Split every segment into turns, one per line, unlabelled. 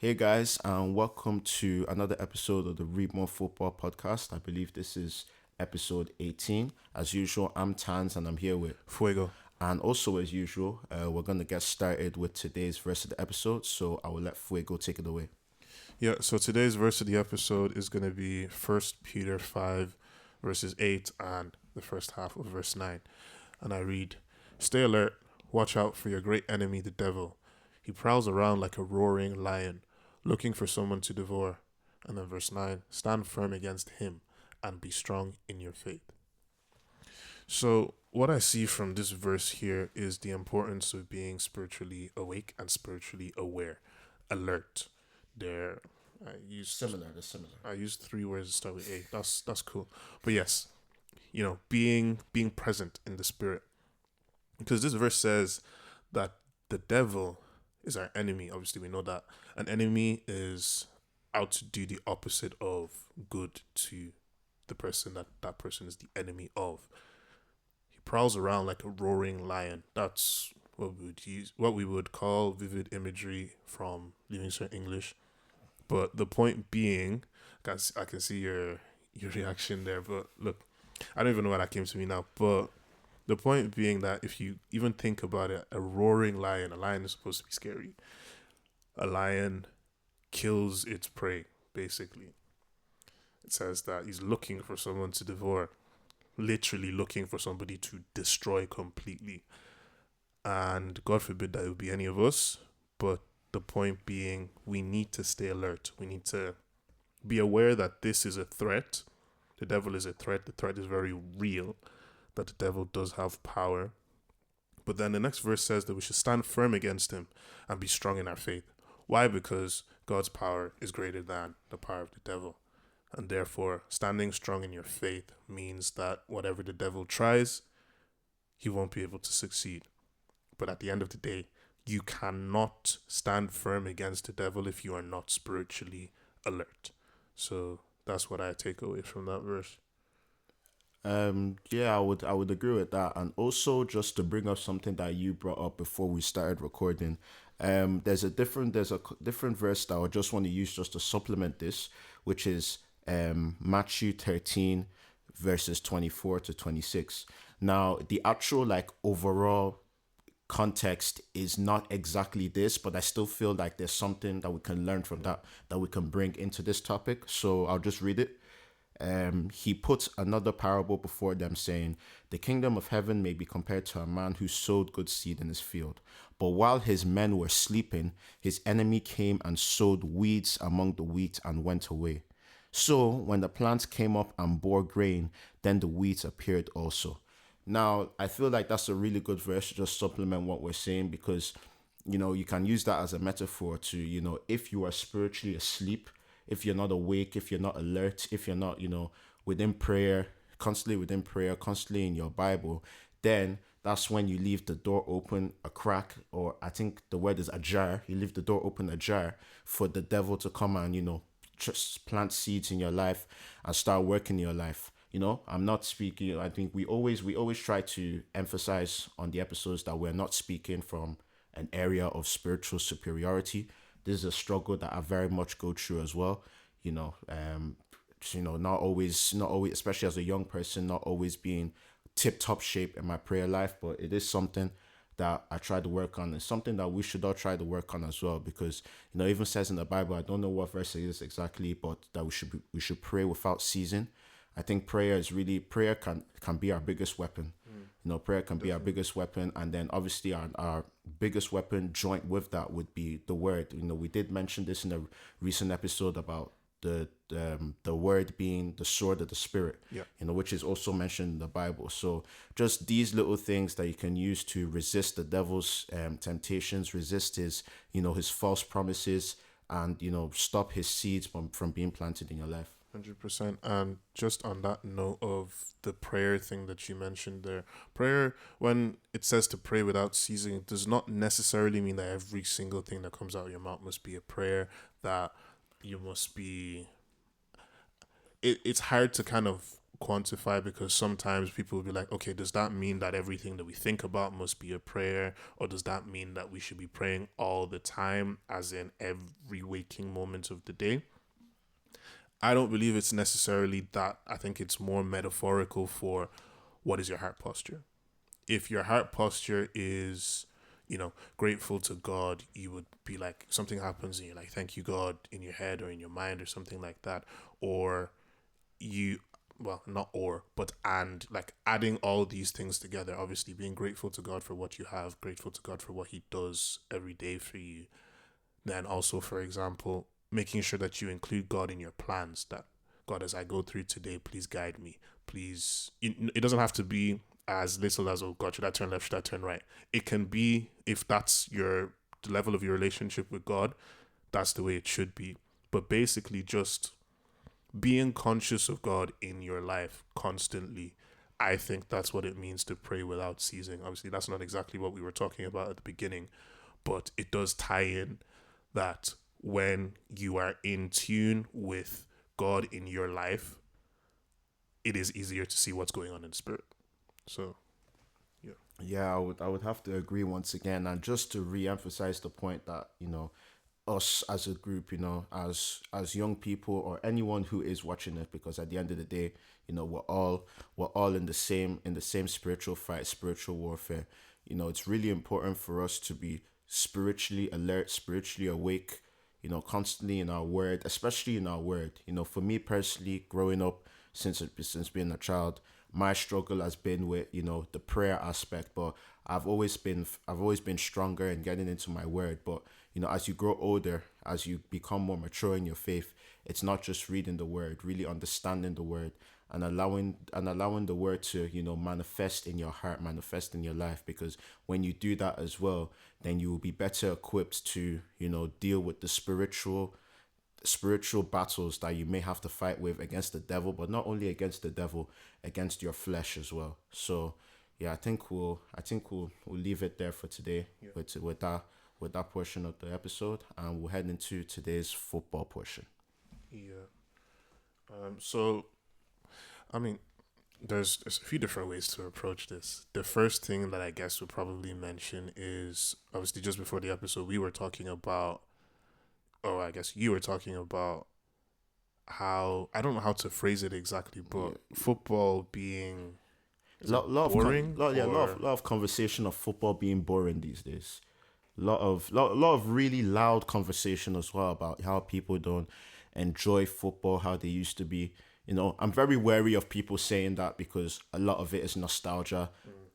Hey guys, and welcome to another episode of the RebornFootball podcast. I believe this is episode 18. As usual, I'm Tans and I'm here with
Fuego.
And also, as usual, we're going to get started with today's verse of the episode. So I will let Fuego take it away.
Yeah, so today's verse of the episode is going to be First Peter 5, verses 8 and the first half of verse 9. And I read, "Stay alert, watch out for your great enemy, the devil. He prowls around like a roaring lion, looking for someone to devour." And then verse 9, "Stand firm against him and be strong in your faith." So, what I see from this verse here is the importance of being spiritually awake and spiritually aware, alert. There,
They're similar.
I used three words that start with A. That's cool. But yes, being present in the spirit, because this verse says that the devil is our enemy. Obviously, we know that an enemy is out to do the opposite of good to the person that person is the enemy of. He prowls around like a roaring lion. That's what we would call vivid imagery from Living Cert English. But the point being, I can see your reaction there. But look, I don't even know why that came to me now. But the point being that if you even think about it, a lion is supposed to be scary. A lion kills its prey, basically. It says that he's looking for someone to devour, literally looking for somebody to destroy completely. And God forbid that it would be any of us, but the point being, we need to stay alert. We need to be aware that this is a threat. The devil is a threat. The threat is very real, that the devil does have power. But then the next verse says that we should stand firm against him and be strong in our faith. Why? Because God's power is greater than the power of the devil. And therefore, standing strong in your faith means that whatever the devil tries, he won't be able to succeed. But at the end of the day, you cannot stand firm against the devil if you are not spiritually alert. So that's what I take away from that verse.
Yeah, I would agree with that. And also, just to bring up something that you brought up before we started recording, there's a different verse that I just want to use just to supplement this, which is Matthew 13 verses 24 to 26. Now, the actual like overall context is not exactly this, but I still feel like there's something that we can learn from that we can bring into this topic. So I'll just read it. He puts another parable before them, saying, "The kingdom of heaven may be compared to a man who sowed good seed in his field. But while his men were sleeping, his enemy came and sowed weeds among the wheat and went away. So when the plants came up and bore grain, then the weeds appeared also." Now, I feel like that's a really good verse to just supplement what we're saying because, you can use that as a metaphor to, if you are spiritually asleep, if you're not awake, if you're not alert, if you're not, within prayer, constantly in your Bible, then that's when you leave the door open a crack, or I think the word is ajar. You leave the door open ajar for the devil to come and, just plant seeds in your life and start working in your life. I'm not speaking. I think we always try to emphasize on the episodes that we're not speaking from an area of spiritual superiority. This is a struggle that I very much go through as well. Not always, especially as a young person, not always being tip top shape in my prayer life, but it is something that I try to work on. It's something that we should all try to work on as well, because it even says in the Bible, I don't know what verse it is exactly, but that we should pray without ceasing. I think prayer can be our biggest weapon. Prayer can be our biggest weapon, and then obviously our biggest weapon joint with that would be the word. We did mention this in a recent episode about the word being the sword of the spirit.
Yeah.
Which is also mentioned in the Bible. So just these little things that you can use to resist the devil's temptations, resist his false promises, and stop his seeds from being planted in your life.
100%. And just on that note of the prayer thing that you mentioned there, prayer, when it says to pray without ceasing, it does not necessarily mean that every single thing that comes out of your mouth must be a prayer, that you must be. It's hard to kind of quantify, because sometimes people will be like, okay, does that mean that everything that we think about must be a prayer, or does that mean that we should be praying all the time, as in every waking moment of the day? I don't believe it's necessarily that. I think it's more metaphorical for what is your heart posture. If your heart posture is, grateful to God, you would be like, something happens and you're like, thank you, God, in your head or in your mind or something like that. Or you, well, not or, but and, like adding all these things together, obviously being grateful to God for what you have, grateful to God for what He does every day for you. Then also, for example, making sure that you include God in your plans. That, God, as I go through today, please guide me. Please, it doesn't have to be as little as, oh God, should I turn left? Should I turn right? It can be, if that's the level of your relationship with God, that's the way it should be. But basically, just being conscious of God in your life constantly. I think that's what it means to pray without ceasing. Obviously, that's not exactly what we were talking about at the beginning, but it does tie in that when you are in tune with God in your life, it is easier to see what's going on in spirit. So, yeah.
Yeah, I would have to agree once again, and just to re-emphasize the point that us as a group, as young people or anyone who is watching it, because at the end of the day, we're all in the same spiritual fight, spiritual warfare. It's really important for us to be spiritually alert, spiritually awake, constantly in our word, especially in our word. For me personally, growing up since being a child, my struggle has been with the prayer aspect, but I've always been stronger in getting into my word. But as you grow older, as you become more mature in your faith, it's not just reading the word, really understanding the word, and allowing the word to manifest in your heart, manifest in your life. Because when you do that as well, then you will be better equipped to deal with the spiritual battles that you may have to fight with against the devil, but not only against the devil, against your flesh as well. So yeah, I think we'll leave it there for today with that portion of the episode, and we'll head into today's football portion.
Yeah. So, I mean, there's a few different ways to approach this. The first thing that I guess we'll probably mention is, obviously, just before the episode, we were talking about, or I guess you were talking about, how, I don't know how to phrase it exactly, but
Yeah,
football being, is it
lot of
boring
yeah,
or,
lot of conversation of football being boring these days. Lot of really loud conversation as well about how people don't enjoy football how they used to be. I'm very wary of people saying that, because a lot of it is nostalgia.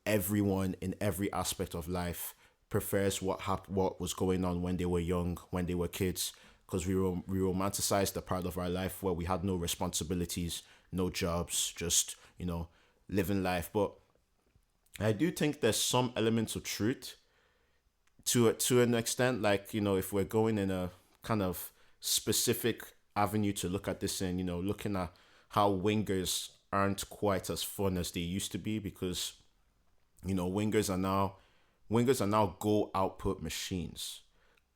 Everyone in every aspect of life prefers what was going on when they were young, when they were kids, because we romanticized the part of our life where we had no responsibilities, no jobs, just living life. But I do think there's some elements of truth to an extent. Like, if we're going in a kind of specific avenue to look at this, and looking at how wingers aren't quite as fun as they used to be, because wingers are now goal output machines,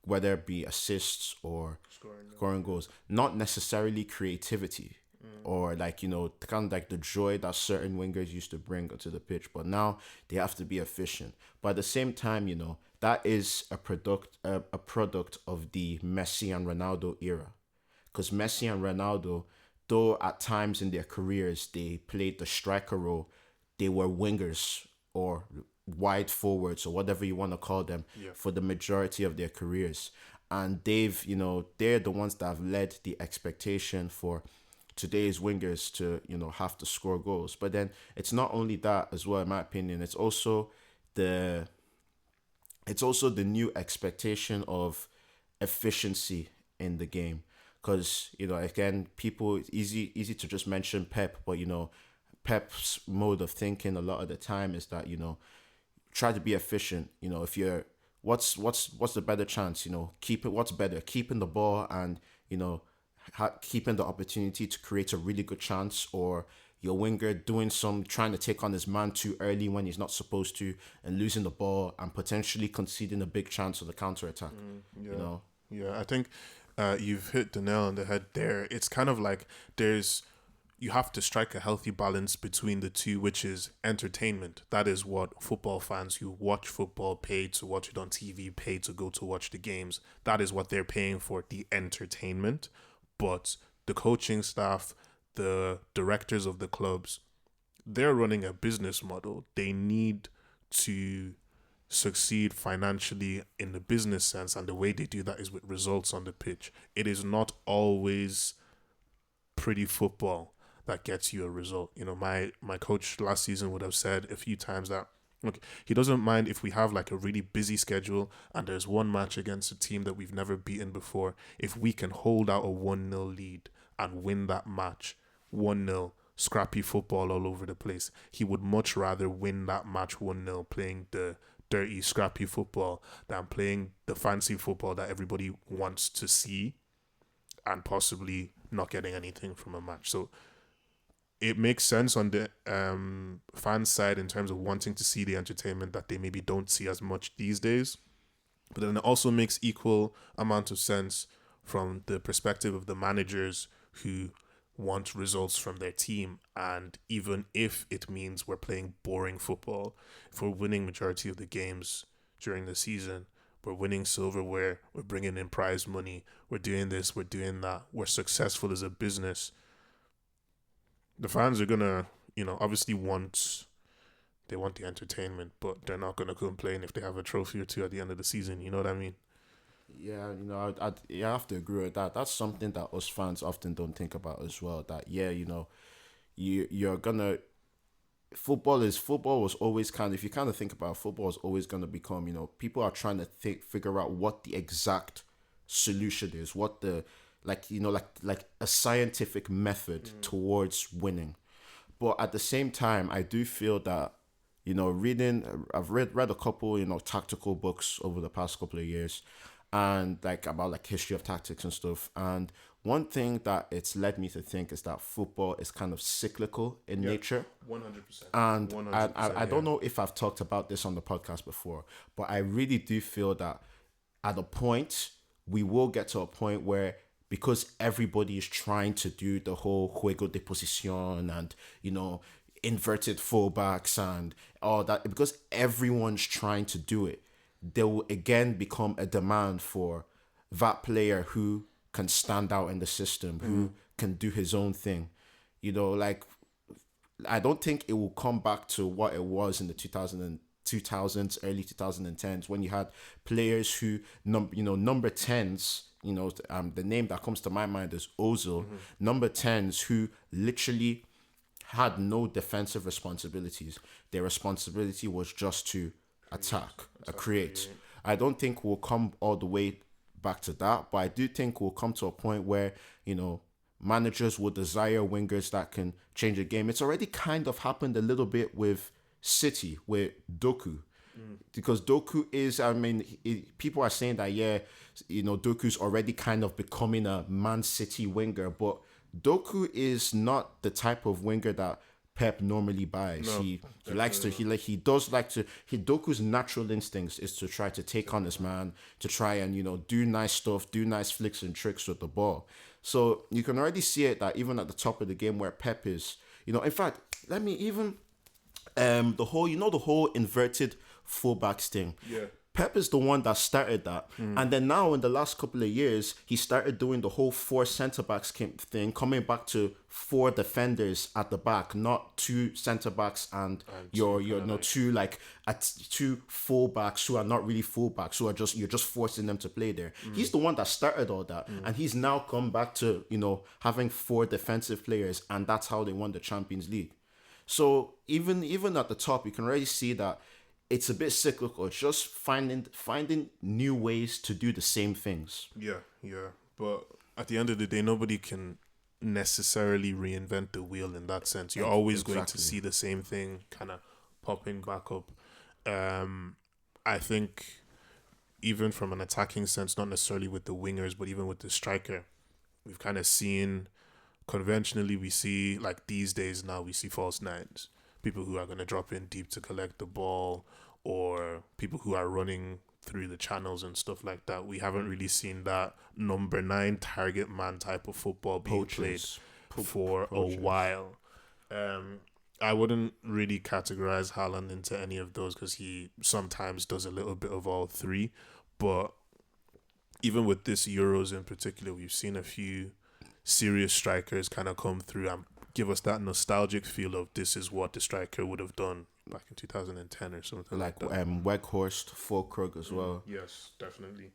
whether it be assists or
scoring goals?
scoring goals, not necessarily creativity, or like kind of like the joy that certain wingers used to bring to the pitch. But now they have to be efficient. But at the same time, that is a product of the Messi and Ronaldo era, because Messi and Ronaldo, though at times in their careers they played the striker role, they were wingers or wide forwards or whatever you want to call them
Yeah.
for the majority of their careers. And they're the ones that have led the expectation for today's wingers to, have to score goals. But then it's not only that as well, in my opinion, the it's also the new expectation of efficiency in the game. Because again, people, it's easy to just mention Pep, but Pep's mode of thinking a lot of the time is that try to be efficient. If you're what's the better chance? Keep it. What's better, keeping the ball and keeping the opportunity to create a really good chance, or your winger doing some trying to take on his man too early when he's not supposed to, and losing the ball and potentially conceding a big chance of the counter attack. You
Yeah.
know,
Yeah. I think you've hit the nail on the head there. It's kind of like there's you have to strike a healthy balance between the two, which is entertainment. That is what football fans who watch football pay to watch it on TV, pay to go to watch the games. That is what they're paying for, the entertainment. But the coaching staff, the directors of the clubs, they're running a business model. They need to succeed financially in the business sense, and the way they do that is with results on the pitch. It is not always pretty football that gets you a result. You know, my coach last season would have said a few times that, look, he doesn't mind if we have like a really busy schedule and there's one match against a team that we've never beaten before. If we can hold out a 1-0 lead and win that match 1-0, scrappy football all over the place, he would much rather win that match 1-0 playing the dirty, scrappy football than playing the fancy football that everybody wants to see and possibly not getting anything from a match. So it makes sense on the fan side in terms of wanting to see the entertainment that they maybe don't see as much these days. But then it also makes equal amount of sense from the perspective of the managers who want results from their team. And even if it means we're playing boring football, if we're winning majority of the games during the season, we're winning silverware, we're bringing in prize money, we're doing this, we're doing that, we're successful as a business, the fans are gonna, obviously they want the entertainment, but they're not gonna complain if they have a trophy or two at the end of the season. You know what I mean?
Yeah, I have to agree with that. That's something that us fans often don't think about as well. That yeah, you're gonna football was always kind of, if you kind of think about it, football is always gonna become, people are trying to figure out what the exact solution is, what the like a scientific method towards winning. But at the same time, I do feel that I've read a couple tactical books over the past couple of years, and like about like history of tactics and stuff. And one thing that it's led me to think is that football is kind of cyclical in nature.
100%.
And
100%,
I don't know if I've talked about this on the podcast before, but I really do feel that at a point we will get to a point where, because everybody is trying to do the whole juego de posición and inverted fullbacks and all that, because everyone's trying to do it, there will again become a demand for that player who can stand out in the system, who can do his own thing. Like, I don't think it will come back to what it was in the 2000s, early 2010s, when you had players who, number 10s, the name that comes to my mind is Ozil, number 10s who literally had no defensive responsibilities. Their responsibility was just to attack, create. I don't think we'll come all the way back to that, but I do think we'll come to a point where, managers will desire wingers that can change the game. It's already kind of happened a little bit with City, with Doku. Because Doku is, people are saying that, Doku's already kind of becoming a Man City winger, but Doku is not the type of winger that Pep normally buys.
No,
he does like to Doku's natural instincts is to try to take on his man, to try and do nice stuff, do nice flicks and tricks with the ball. So you can already see it that even at the top of the game where Pep is, in fact, let me even the whole inverted fullbacks thing.
Yeah.
Pep is the one that started that. And then now in the last couple of years, he started doing the whole 4 centre-backs thing, coming back to 4 defenders at the back, not 2 centre-backs and two full-backs who are not really full-backs, who are you're just forcing them to play there. He's the one that started all that. And he's now come back to, having 4 defensive players, and that's how they won the Champions League. So even at the top, you can already see that it's a bit cyclical. It's just finding new ways to do the same things.
Yeah. But at the end of the day, nobody can necessarily reinvent the wheel in that sense. You're always going to see the same thing kind of popping back up. I think even from an attacking sense, not necessarily with the wingers, but even with the striker, we've kind of seen, conventionally, we see, like these days now, we see false nines. People who are going to drop in deep to collect the ball, or people who are running through the channels and stuff like that. We haven't really seen that number 9 target man type of football being played. for a
approaches.
while. Um, I wouldn't really categorize Haaland into any of those because he sometimes does a little bit of all three. But even with this Euros in particular, we've seen a few serious strikers kind of come through and give us that nostalgic feel of this is what the striker would have done back in 2010 or something like
Like
that.
Weghorst, Fulkrug as well.
Yes, definitely.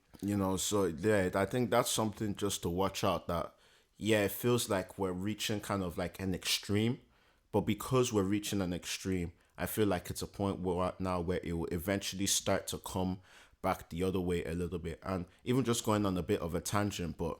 So yeah, I think that's something just to watch out. That yeah, it feels like we're reaching kind of like an extreme, but because we're reaching an extreme, I feel like it's a point where we're at now where it will eventually start to come back the other way a little bit. And even just going on a bit of a tangent, but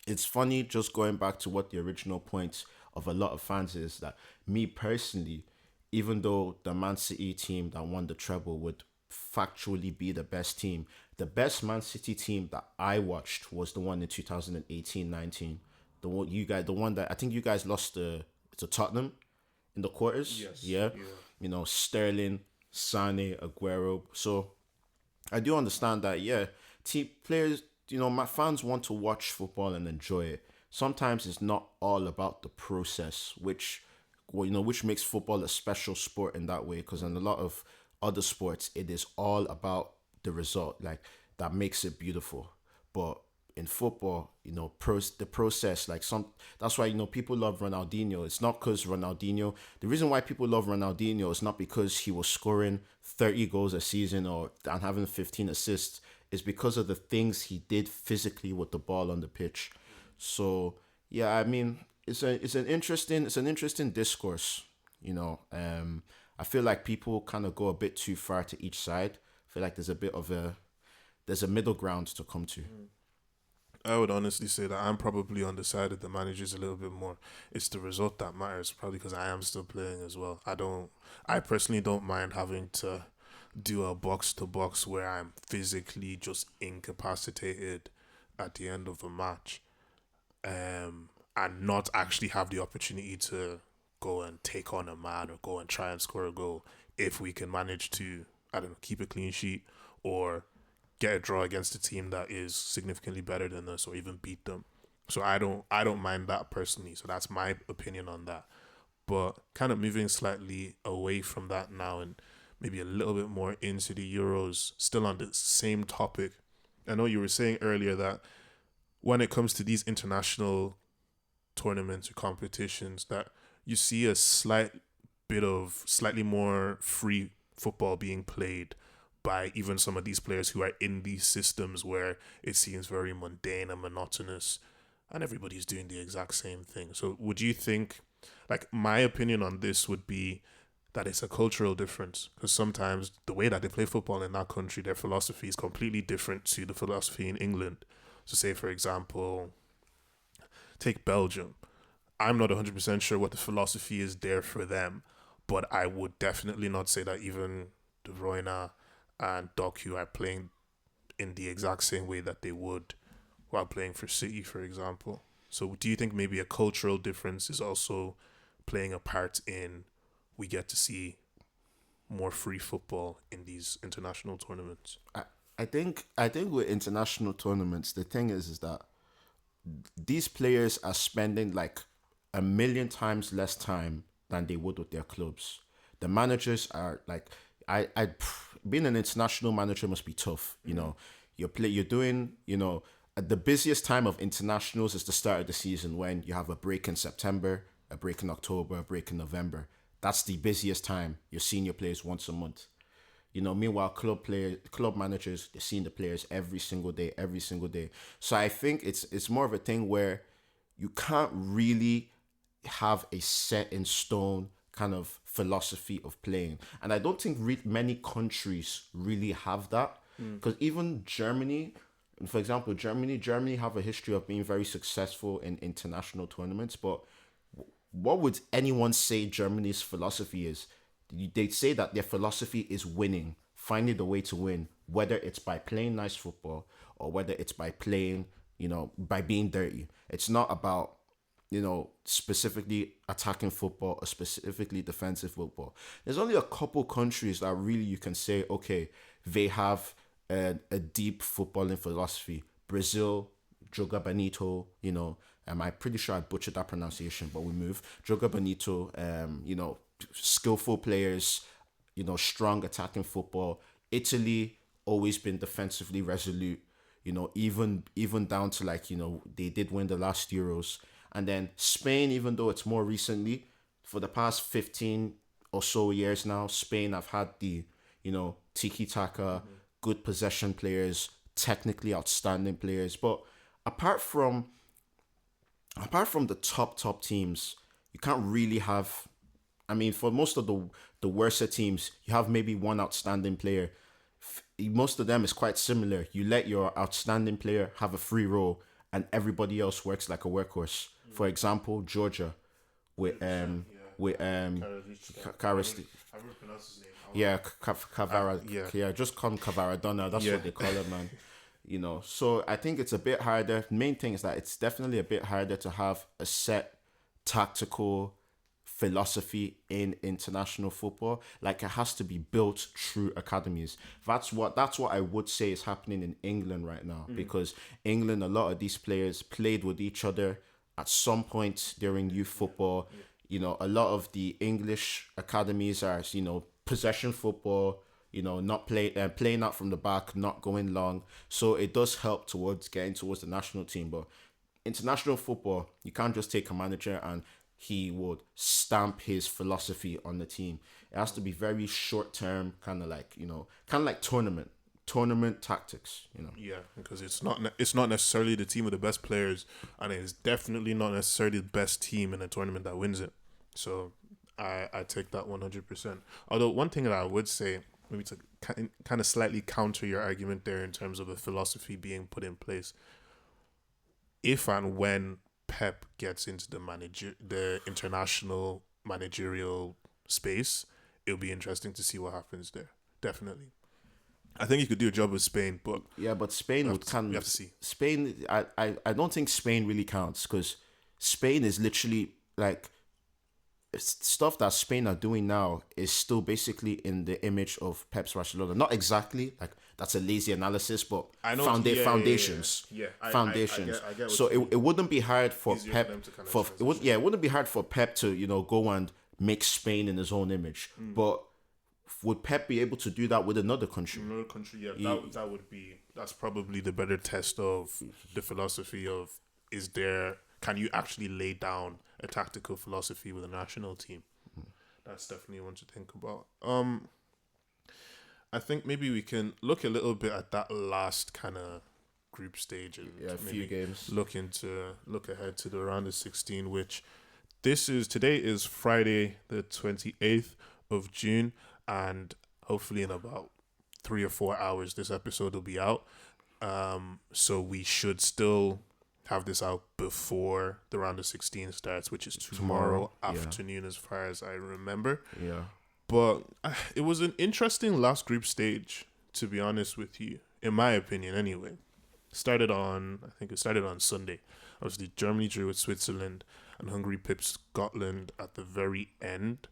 it's funny just going back to what the original point of a lot of fans is that me personally, even though the Man City team that won the treble would factually be the best team, the best Man City team that I watched was the one in 2018-19. The one the one that I think you guys lost to Tottenham in the quarters.
Yes.
Yeah.
Yeah.
Sterling, Sane, Aguero. So I do understand that, yeah, team players, my fans want to watch football and enjoy it. Sometimes it's not all about the process, which makes football a special sport in that way. Because in a lot of other sports, it is all about the result, like that makes it beautiful. But in football, the process, like that's why people love Ronaldinho. It's not because Ronaldinho. The reason why people love Ronaldinho is not because he was scoring 30 goals a season and having 15 assists. Is because of the things he did physically with the ball on the pitch. So yeah, I mean, it's an interesting discourse. I feel like people kind of go a bit too far to each side. I feel like there's a middle ground to come to.
I would honestly say that I'm probably on the side of the managers a little bit more. It's the result that matters, probably because I am still playing as well. I personally don't mind having to do a box to box where I'm physically just incapacitated at the end of a match, and not actually have the opportunity to go and take on a man or go and try and score a goal if we can manage to, I don't know, keep a clean sheet or get a draw against a team that is significantly better than us or even beat them. So I don't mind that personally. So that's my opinion on that. But kind of moving slightly away from that now and maybe a little bit more into the Euros, still on the same topic. I know you were saying earlier that when it comes to these international tournaments or competitions, that you see a slightly more free football being played by even some of these players who are in these systems where it seems very mundane and monotonous and everybody's doing the exact same thing. So would you think, like, my opinion on this would be that it's a cultural difference, because sometimes the way that they play football in that country, their philosophy is completely different to the philosophy in England. So say, for example, take Belgium. I'm not 100% sure what the philosophy is there for them, but I would definitely not say that even De Bruyne and Doku are playing in the exact same way that they would while playing for City, for example. So do you think maybe a cultural difference is also playing a part in we get to see more free football in these international tournaments?
I think with international tournaments, the thing is that these players are spending like a million times less time than they would with their clubs. The managers are like, being an international manager must be tough. You're doing, the busiest time of internationals is the start of the season when you have a break in September, a break in October, a break in November. That's the busiest time. You're seeing your players once a month. Meanwhile, club managers, they're seeing the players every single day, every single day. So I think it's more of a thing where you can't really have a set in stone kind of philosophy of playing, and I don't think many countries really have that. Because even Germany, for example, Germany have a history of being very successful in international tournaments, but what would anyone say Germany's philosophy is? They'd say that their philosophy is winning, finding the way to win, whether it's by playing nice football or whether it's by playing, by being dirty. It's not about, specifically attacking football or specifically defensive football. There's only a couple countries that really you can say, okay, they have a deep footballing philosophy. Brazil, Joga Benito, I'm pretty sure I butchered that pronunciation, but we move. Joga Benito, skillful players, strong attacking football. Italy always been defensively resolute, even down to they did win the last Euros. And then Spain, even though it's more recently, for the past 15 or so years now, Spain have had the, tiki taka, good possession players, technically outstanding players. But apart from the top teams, you can't really have. I mean, for most of the worser teams, you have maybe one outstanding player. Most of them is quite similar. You let your outstanding player have a free role, and everybody else works like a workhorse. For example, Georgia with Karis. Yeah, Cavara. Yeah, just call him Cavaradonna. That's what they call it, man. So I think it's a bit harder. Main thing is that it's definitely a bit harder to have a set tactical philosophy in international football. Like, it has to be built through academies. That's what I would say is happening in England right now, because England, a lot of these players played with each other at some point during youth football. A lot of the English academies are possession football, not playing out from the back, not going long. So it does help towards getting towards the national team. But international football, you can't just take a manager and he would stamp his philosophy on the team. It has to be very short term, kind of like tournament tactics.
Yeah, because it's not necessarily the team with the best players, and it is definitely not necessarily the best team in a tournament that wins it. So I take that 100%. Although one thing that I would say, maybe to kind of slightly counter your argument there in terms of the philosophy being put in place, if and when Pep gets into the international managerial space, it'll be interesting to see what happens there. Definitely. I think he could do a job with Spain, but
Spain
we have to see.
Spain, I don't think Spain really counts, because Spain is literally like stuff that Spain are doing now is still basically in the image of Pep's Barcelona. Not exactly, like that's a lazy analysis, but foundations. Foundations.
I get
so it wouldn't be hard for
Easier
Pep
for them to kind of
it wouldn't be hard for Pep to go and make Spain in his own image. But would Pep be able to do that with another country?
Another country, yeah. That's probably the better test of the philosophy of can you actually lay down a tactical philosophy with a national team? That's definitely one to think about. I think maybe we can look a little bit at that last kind of group stage and
a few games.
Look ahead to the round of 16, which today is Friday the 28th of June, and hopefully in about 3 or 4 hours this episode will be out. So we should still have this out before the round of 16 starts, which is tomorrow afternoon, as far as I remember.
Yeah.
But it was an interesting last group stage, to be honest with you, in my opinion anyway. I think it started on Sunday. Obviously, Germany drew with Switzerland, and Hungary pipped Scotland at the very end,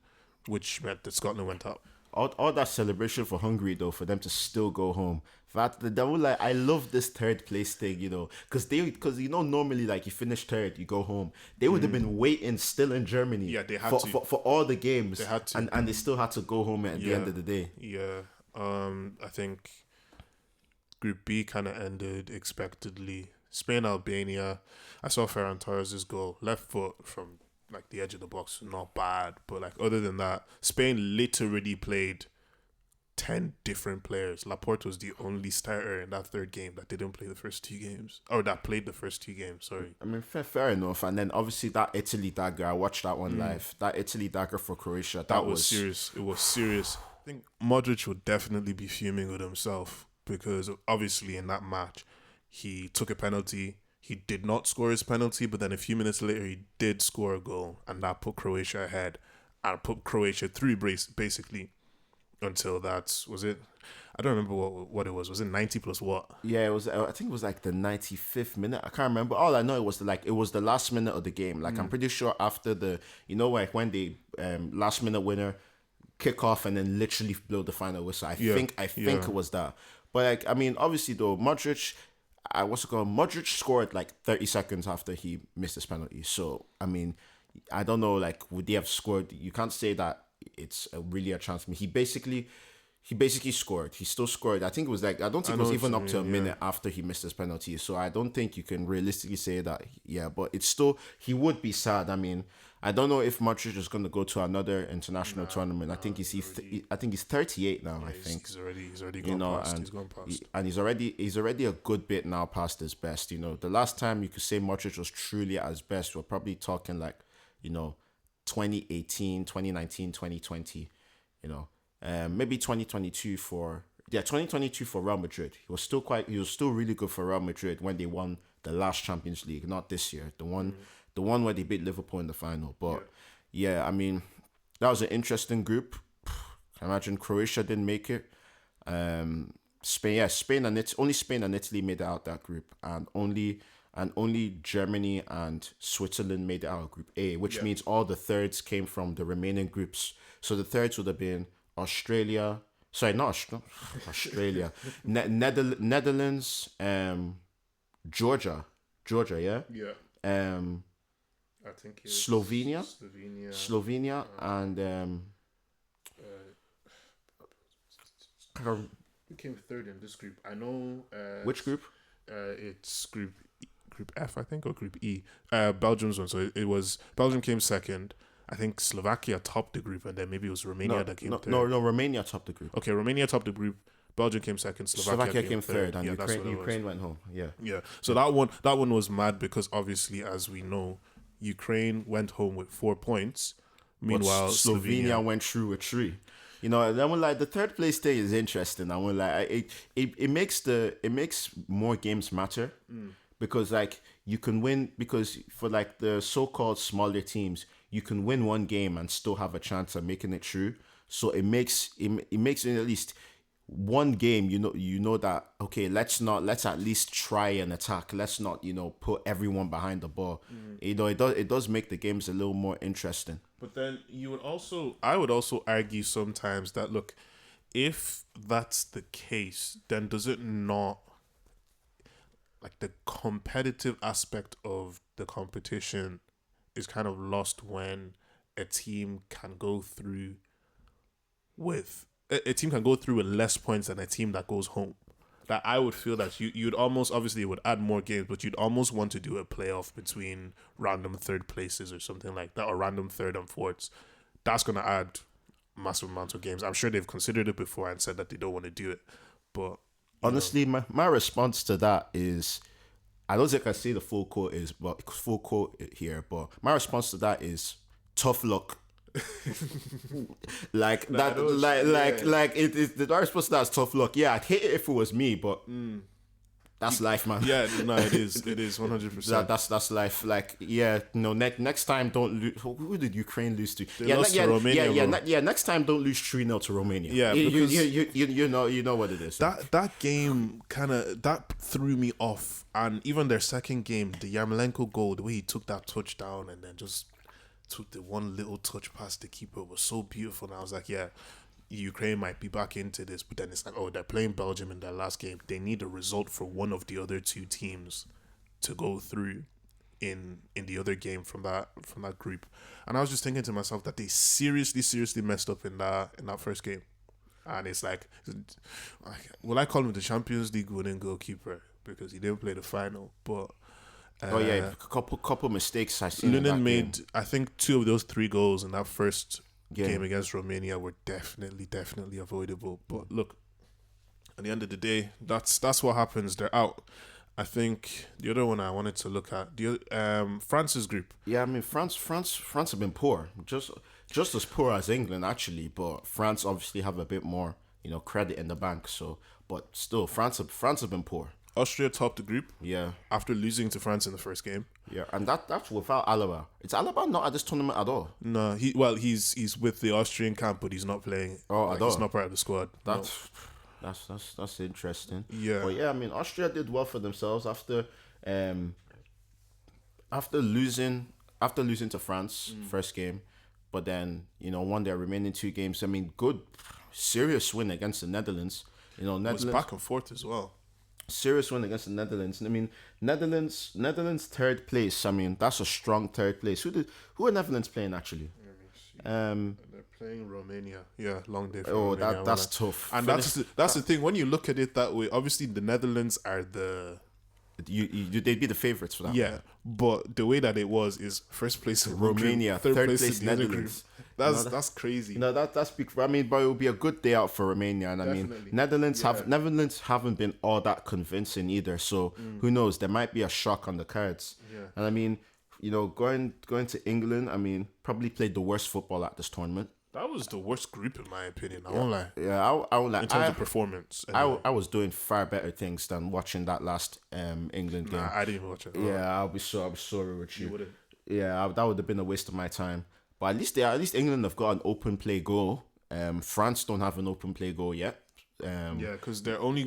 which meant that Scotland went up.
All that celebration for Hungary, though, for them to still go home. I love this third place thing, because normally, like, you finish third, you go home. They would have been waiting still in Germany.
Yeah, they had
for all the games.
They had to,
and they still had to go home at the end of the day.
Yeah, I think Group B kind of ended expectedly. Spain, Albania. I saw Ferran Torres' goal, left foot from like the edge of the box, not bad, but like other than that, Spain literally played 10 different players. Laporte was the only starter in that third game that didn't play the first 2 games, or that played the first 2 games. Sorry.
I mean, fair enough. And then obviously that Italy dagger, I watched that one live. That Italy dagger for Croatia,
that was serious. It was serious. I think Modric would definitely be fuming with himself, because obviously in that match he took a penalty. He did not score his penalty, but then a few minutes later, he did score a goal, and that put Croatia ahead, and put Croatia through basically until was it? I don't remember what it was. Was it 90 plus what?
Yeah, it was. I think it was like the 95th minute. I can't remember. All I know it was the last minute of the game. Like I'm pretty sure after the when the last minute winner kick off and then literally blow the final whistle. I think it was that. But like, I mean, obviously though, Modric, what's it called? Modric scored like 30 seconds after he missed his penalty. So I mean, I don't know. Like, would they have scored? You can't say that it's really a chance. I mean, he basically scored. He still scored. I think it was like, I don't think it was even up to a minute after he missed his penalty. So I don't think you can realistically say that. Yeah, but it's still, he would be sad. I mean, I don't know if Modric is going to go to another international tournament. I think he's 38 now.
Yeah,
I think
he's already gone past. He's gone past.
and he's already a good bit now past his best. You know, the last time you could say Modric was truly at his best, we're probably talking like, you know, 2018, 2019, 2020. You know, maybe 2022 for 2022 for Real Madrid. He was still really good for Real Madrid when they won the last Champions League, not this year. The one where they beat Liverpool in the final. But yeah, I mean, that was an interesting group. I imagine Croatia didn't make it. Spain and Italy made it out that group, and only Germany and Switzerland made it out of Group A, which means all the thirds came from the remaining groups. So the thirds would have been Australia. Sorry, not Australia. Netherlands, Georgia, yeah.
Yeah. I think it's
Slovenia, and
we came third in this group. I know.
Which group?
It's Group F, I think, or Group E. Belgium's one. So it was Belgium came second. I think Slovakia topped the group, and then maybe it was Romania that came third.
No, Romania topped the group.
Okay, Romania topped the group. Belgium came second. Slovakia came third,
and Ukraine went home. Yeah.
So that one was mad because obviously, as we know, Ukraine went home with 4 points. Meanwhile,
Slovenia went through with 3. You know, and I'm like, the third place thing is interesting. I'm like, it makes more games matter because like you can win, because for like the so-called smaller teams, you can win one game and still have a chance of making it through. So it makes at least one game, you know that, okay, let's at least try and attack. Let's not, put everyone behind the ball. You know, it does make the games a little more interesting.
But then I would also argue sometimes that, look, if that's the case, then does it not, like, the competitive aspect of the competition is kind of lost when a team can go through with less points than a team that goes home. That I would feel that you'd almost, obviously it would add more games, but you'd almost want to do a playoff between random third places or something like that, or random third and fourths. That's going to add massive amounts of games. I'm sure they've considered it before and said that they don't want to do it. But
honestly, my response to that is, I don't think I say the full quote here, but my response to that is tough luck. Like that, the response to that is tough luck. Yeah, I'd hate it if it was me, but that's life, man.
Yeah, no, it is 100%.
That's life. Like, yeah, no, next time don't lose. Who did Ukraine lose to?
They lost to Romania.
Next time don't lose 3-0 to Romania.
Yeah,
you know what it is.
That game that threw me off, and even their second game, the Yarmolenko goal, the way he took that touchdown and then just took the one little touch past the keeper was so beautiful. And I was like, yeah, Ukraine might be back into this, but then it's like, oh, they're playing Belgium in their last game. They need a result for one of the other two teams to go through in the other game from that group. And I was just thinking to myself that they seriously messed up in that first game. And it's like, will I call him the Champions League winning goalkeeper because he didn't play the final? But
couple mistakes I seen.
Lunin made, I think, 2 of those 3 goals in that first game against Romania were definitely avoidable. But look, at the end of the day, that's what happens. They're out. I think the other one I wanted to look at, France's group.
Yeah, I mean, France have been poor, just as poor as England actually, but France obviously have a bit more, credit in the bank. So, but still, France have been poor.
Austria topped the group.
Yeah.
After losing to France in the first game.
Yeah, and that's without Alaba. Is Alaba not at this tournament at all?
No, he's with the Austrian camp, but he's not playing.
Oh, at all.
He's not part of the squad.
That's interesting.
Yeah.
But yeah, I mean, Austria did well for themselves after losing to France first game, but then won their remaining 2 games. I mean, good, serious win against the Netherlands. Netherlands
it was back and forth as well.
serious win against the Netherlands. I mean, Netherlands third place. I mean, that's a strong third place. Who are Netherlands playing actually?
Let me see.
Um,
They're playing Romania. Yeah, long day for
oh,
Romania.
that's tough.
And that's the thing. When you look at it that way, obviously the Netherlands are the
they'd be the favorites for that.
yeah, but the way that it was is first place in one group,
Romania,
third place in the other group.
Netherlands.
That's crazy.
No, that's big. I mean, but it will be a good day out for Romania, and I mean,
Definitely.
Netherlands haven't been all that convincing either. So who knows? There might be a shock on the cards.
Yeah.
And I mean, going to England, I mean, probably played the worst football at this tournament.
That was the worst group in my opinion. I won't lie.
Yeah, I won't lie.
In terms of performance,
I was doing far better things than watching that last England game.
I didn't even watch it.
Yeah, I'll be sorry with you.
You wouldn't.
Yeah, that would have been a waste of my time. But at least England have got an open play goal. France don't have an open play goal yet.
Yeah, because their only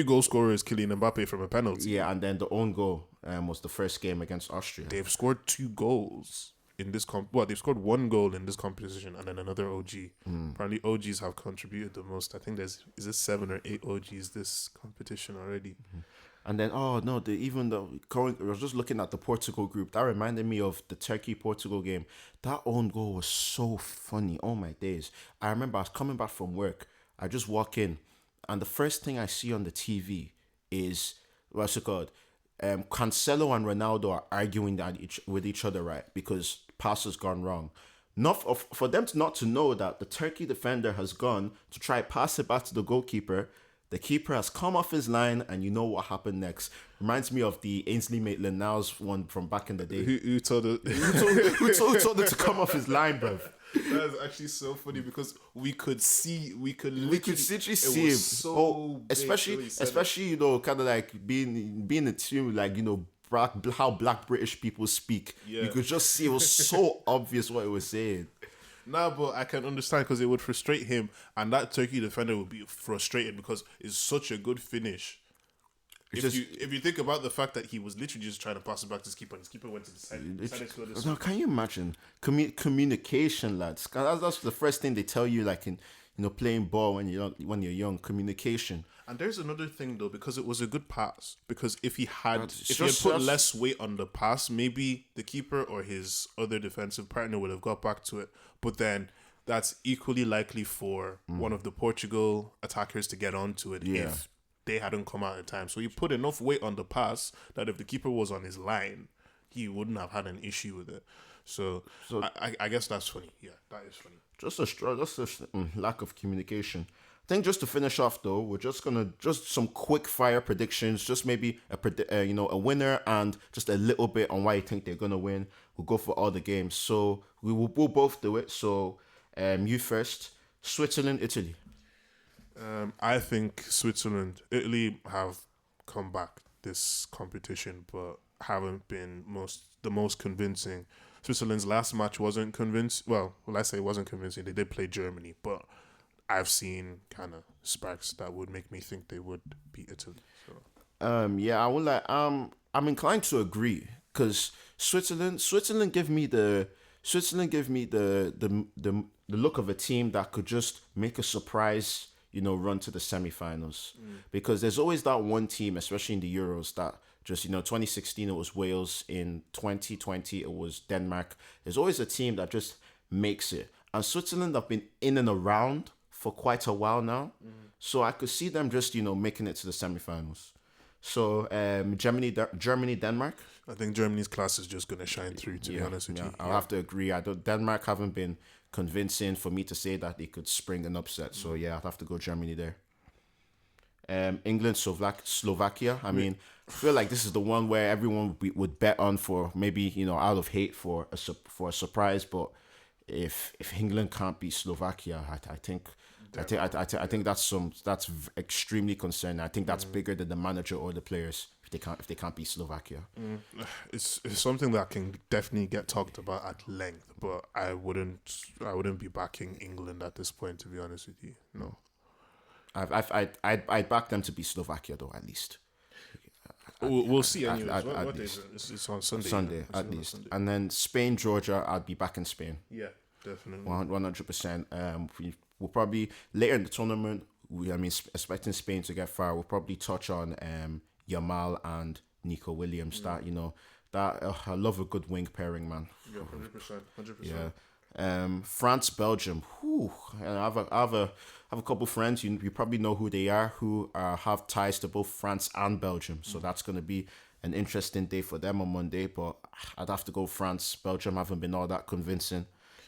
goal scorer is Kylian Mbappe from a penalty.
Yeah, and then the own goal was the first game against Austria.
They've scored 2 goals in this they've scored 1 goal in this competition and then another OG. Apparently OGs have contributed the most. I think is it 7 or 8 OGs this competition already.
And then I was just looking at the Portugal group. That reminded me of the Turkey-Portugal game. That own goal was so funny. Oh my days. I remember I was coming back from work. I just walk in and the first thing I see on the TV is what's it called? Cancelo and Ronaldo are arguing with each other, right? Because pass has gone wrong. For them not to know that the Turkey defender has gone to try pass it back to the goalkeeper. The keeper has come off his line, and you know what happened next. Reminds me of the Ainsley Maitland-Niles one from back in the day.
Who told it?
who told it to come off his line, bro?
That's actually so funny because we could literally
see him.
So
especially kind of like being a team, like how Black British people speak.
Yeah.
You could just see it was so obvious what it was saying.
Nah, but I can understand because it would frustrate him, and that Turkey defender would be frustrated because it's such a good finish. If you think about the fact that he was literally just trying to pass it back to his keeper, and his keeper went to the side.
No, can you imagine communication, lads? That's the first thing they tell you, like in playing ball when you're young. Communication.
And there's another thing though, because it was a good pass. Because if he had put less weight on the pass, maybe the keeper or his other defensive partner would have got back to it. But then that's equally likely for one of the Portugal attackers to get onto it if they hadn't come out in time. So he put enough weight on the pass that if the keeper was on his line, he wouldn't have had an issue with it. So I guess that's funny. Yeah, that is funny.
Just a lack of communication. I think just to finish off though, we're just some quick fire predictions. Just maybe a winner and just a little bit on why you think they're gonna win. We'll go for all the games. So we'll both do it. So you first. Switzerland, Italy.
I think Switzerland, Italy have come back this competition, but haven't been the most convincing. Switzerland's last match wasn't convincing. Well, I say it wasn't convincing. They did play Germany, but I've seen kind of sparks that would make me think they would beat Italy. So.
Yeah, I would like. I'm inclined to agree because Switzerland give me the look of a team that could just make a surprise, run to the semifinals. Because there's always that one team, especially in the Euros, that just 2016 it was Wales, in 2020 it was Denmark. There's always a team that just makes it, and Switzerland have been in and around for quite a while now. So I could see them just, making it to the semifinals. So Germany, Denmark.
I think Germany's class is just going to shine through, to be honest with you.
I'll have to agree. Denmark haven't been convincing for me to say that they could spring an upset. So yeah, I'd have to go Germany there. England, Slovakia. I mean, I feel like this is the one where everyone would bet on for maybe, out of hate for a surprise. But if England can't beat Slovakia, I think that's extremely concerning. I think that's bigger than the manager or the players if they can't beat Slovakia.
It's something that can definitely get talked about at length, but I wouldn't be backing England at this point, to be honest with you. No.
I'd back them to beat Slovakia though, at least.
We'll see anyways. What day is it? It's on Sunday.
Sunday, at least. Sunday. And then Spain, Georgia, I'd be back in Spain.
Yeah, definitely.
100%. We'll probably, later in the tournament, expecting Spain to get far. We'll probably touch on Yamal and Nico Williams. That I love a good wing pairing, man.
Yeah, 100%, 100%.
Yeah. France, Belgium. Whew. And I have a couple friends. You probably know who they are. Who have ties to both France and Belgium. So that's gonna be an interesting day for them on Monday. But I'd have to go France. Belgium haven't been all that convincing.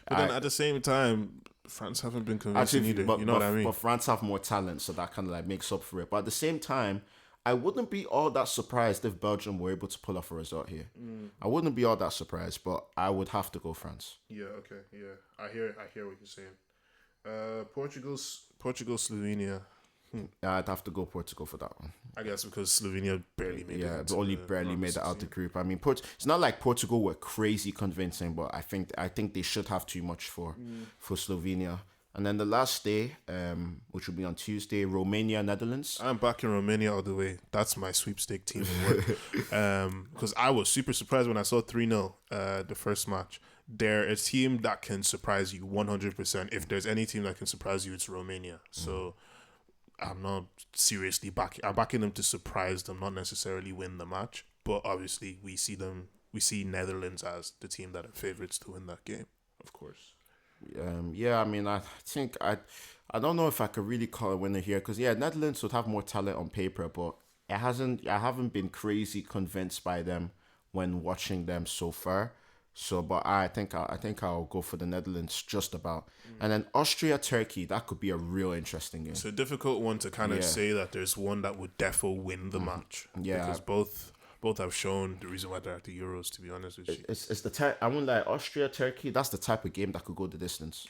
But then at the same time, France haven't been convincing either. You know what I mean?
But France have more talent, so that kind of like makes up for it. But at the same time, I wouldn't be all that surprised if Belgium were able to pull off a result here. I wouldn't be all that surprised, but I would have to go France.
Yeah. Okay. Yeah. I hear what you're saying. Portugal, Slovenia.
I'd have to go Portugal for that one.
I guess because Slovenia barely made it.
Yeah, only barely made it out the group. I mean, it's not like Portugal were crazy convincing, but I think they should have too much for Slovenia. And then the last day, which will be on Tuesday, Romania, Netherlands.
I'm backing Romania all the way. That's my sweepstake team in work. Because I was super surprised when I saw 3-0 the first match. They're a team that can surprise you 100%. If there's any team that can surprise you, it's Romania. So I'm not seriously backing. I'm backing them to surprise them, not necessarily win the match. But obviously, we see Netherlands as the team that are favorites to win that game, of course.
Yeah, I mean, I think I don't know if I could really call a winner here because Netherlands would have more talent on paper, but I haven't been crazy convinced by them when watching them so far. So, but I think I'll go for the Netherlands just about, and then Austria, Turkey. That could be a real interesting game.
It's a difficult one to kind of say that there's one that would defo win the match.
Yeah,
because both have shown the reason why they're at the Euros. To be honest with you,
it's the type. I wouldn't lie. Austria, Turkey. That's the type of game that could go the distance.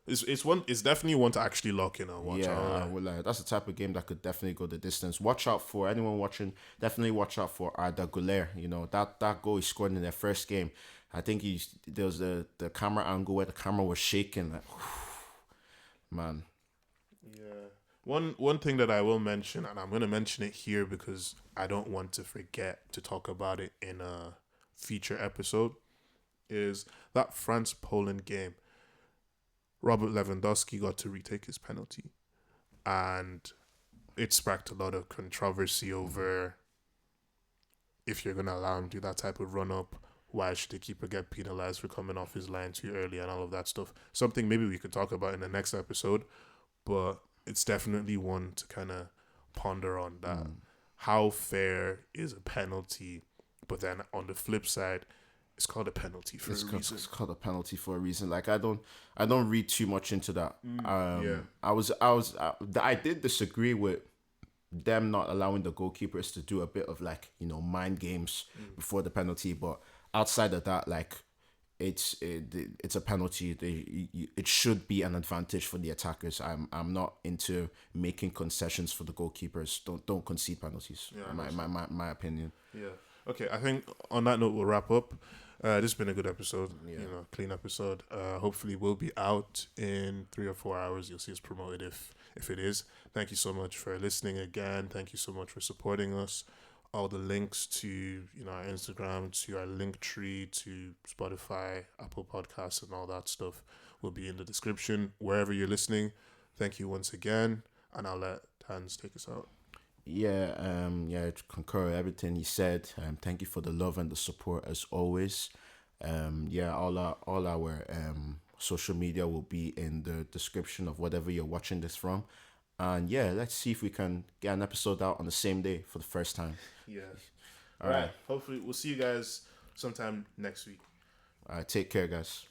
It's definitely one to actually lock in and watch.
Yeah, I would lie. That's the type of game that could definitely go the distance. Watch out for anyone watching. Definitely watch out for Arda Güler. You know that goal he scored in their first game. I think there was the camera angle where the camera was shaking. Like, man.
Yeah. One thing that I will mention, and I'm going to mention it here because I don't want to forget to talk about it in a feature episode, is that France-Poland game. Robert Lewandowski got to retake his penalty, and it sparked a lot of controversy over if you're going to allow him to do that type of run-up. Why should the keeper get penalized for coming off his line too early and all of that stuff? Something maybe we could talk about in the next episode, but it's definitely one to kind of ponder on that. How fair is a penalty? But then on the flip side, it's called a penalty for a reason.
It's called a penalty for a reason. Like I don't read too much into that. I did disagree with them not allowing the goalkeepers to do a bit of like mind games before the penalty, but outside of that, like it's a penalty. It should be an advantage for the attackers. I'm not into making concessions for the goalkeepers. Don't concede penalties. Yeah, my opinion.
Yeah. Okay. I think on that note we'll wrap up. This has been a good episode.
Yeah.
Clean episode. Hopefully we'll be out in 3 or 4 hours. You'll see us promoted if it is. Thank you so much for listening again. Thank you so much for supporting us. All the links to our Instagram, to our link tree, to Spotify, Apple Podcasts, and all that stuff will be in the description wherever you're listening. Thank you once again, and I'll let Hans take us out.
I concur with everything he said. Thank you for the love and the support as always. All our social media will be in the description of whatever you're watching this from. And let's see if we can get an episode out on the same day for the first time.
Yeah. All right. Hopefully we'll see you guys sometime next week.
All right. Take care, guys.